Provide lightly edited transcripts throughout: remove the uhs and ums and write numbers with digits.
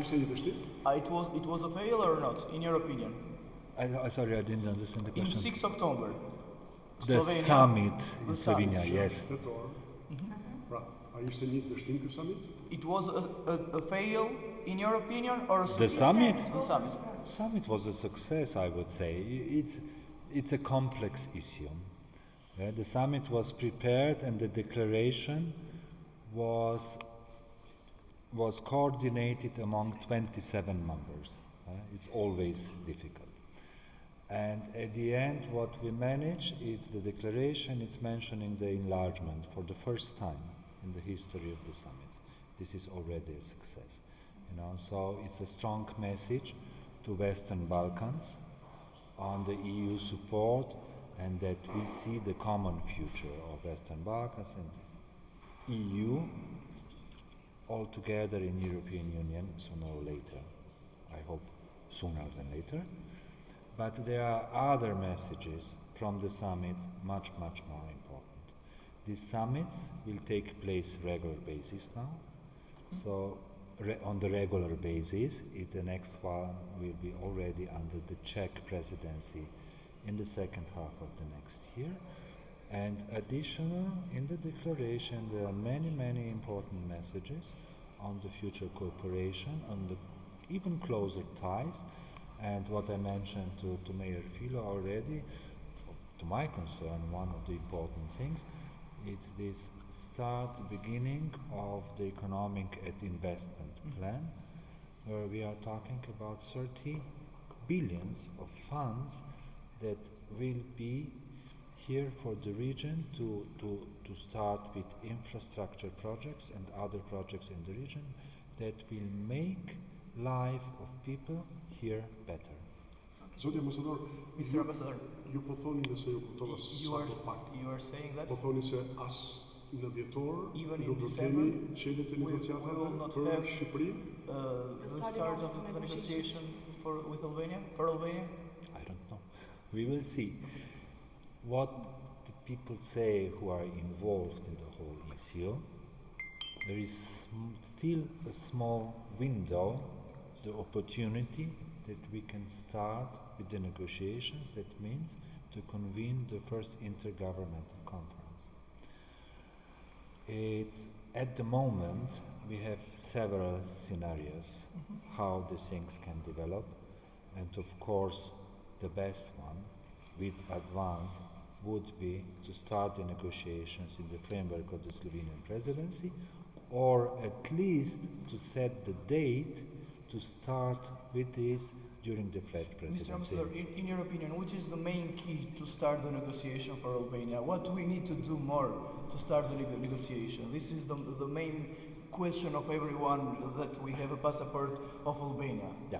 Ishte një dështim? It was a fail or not, in your opinion? Sorry, I didn't understand the In question. 6 October, The Slovenia, summit in the Slovenia, summit. yes. Tetor. Pra, a ishte një dështim ky summit? It was a fail, in your opinion, or a The success? summit? The summit. Summit was a success, I would say. It's a complex issue. The summit was prepared, and the declaration was coordinated among 27 members. It's always difficult. And at the end, what we managed is the declaration is mentioning the enlargement for the first time in the history of the summit. This is already a success. So it's a strong message to Western Balkans on the EU support, and that we see the common future of Western Balkans and EU all together in European Union sooner or later. I hope sooner than later. But there are other messages from the summit much more important. These summits will take place regular basis now. So on the regular basis, the next one will be already under the Czech presidency in the second half of the next year. And additional, in the declaration, there are many important messages on the future cooperation, on the even closer ties, and what I mentioned to Mayor Filo already, to my concern, one of the important things, it's this beginning of the economic and investment plan, where we are talking about 30 billions of funds that will be here for the region to start with infrastructure projects and other projects in the region that will make life of people here better. Zoti Ambasador, Mr. Ambassador, ju po thoni nëse ju kuptova sa pak. you are saying that Po thoni se as në dhjetor Even in nuk do December, kemi qelet e we will negociatave not për have Shqipërinë. the start of the negotiation with Albania, for Albania? I don't know. We will see. What the people say who are involved in the whole issue, there is still a small window, the opportunity that we can start with the negotiations. That means to convene the first intergovernmental conference. It's at the moment we have several scenarios how the things can develop, and of course the best one with advance would be to start the negotiations in the framework of the Slovenian presidency, or at least to set the date to start with this during the French Mr. presidency. Ambassador, in your opinion, which is the main key to start the negotiation for Albania? What do we need to do more to start the negotiation? This is the main question of everyone, that we have a passport of Albania. Yeah.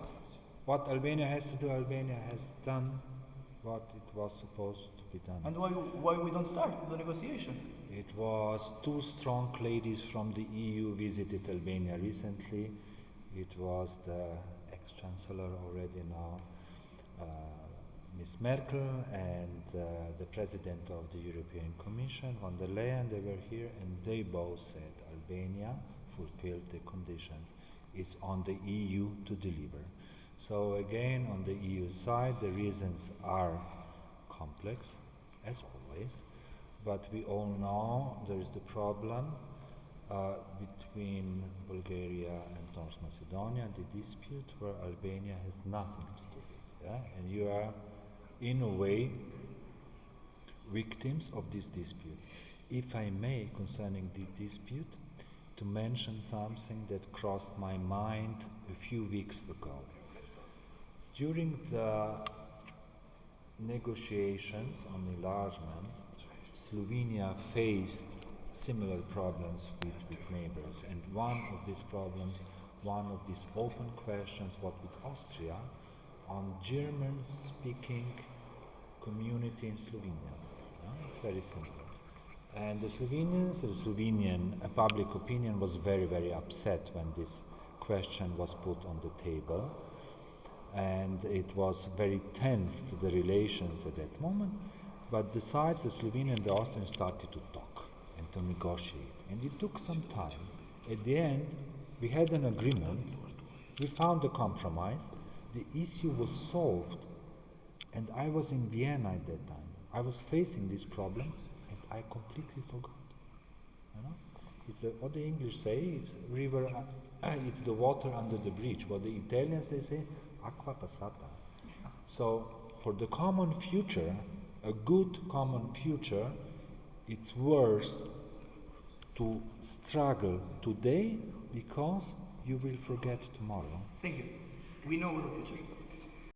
What Albania has to do, Albania has done what it was supposed to be done. And why we don't start the negotiation? It was two strong ladies from the EU visited Albania recently. It was the ex-chancellor already now, Ms. Merkel, and the president of the European Commission, von der Leyen. They were here and they both said Albania fulfilled the conditions. It's on the EU to deliver. So again, on the EU side, the reasons are complex, as always, but we all know there is the problem between Bulgaria and North Macedonia, the dispute where Albania has nothing to do with. Yeah? And you are, in a way, victims of this dispute. If I may, concerning this dispute, to mention something that crossed my mind a few weeks ago. During the negotiations on enlargement, Slovenia faced similar problems with neighbors, and one of these problems, one of these open questions was with Austria on German-speaking community in Slovenia. It's very simple. And the Slovenians, the Slovenian public opinion was very upset when this question was put on the table, and it was very tense, the relations at that moment. But the sides, the Slovenian and the Austrians, started to talk and to negotiate, and it took some time. At the end, we had an agreement we found a compromise. The issue was solved, and I was in Vienna at that time. I was facing this problem, and I completely forgot. You know, it's what the English say. It's river. It's the water under the bridge. What the Italians they say, acqua passata. So for the common future, a good common future, it's worth to struggle today because you will forget tomorrow. Thank you. We know the future.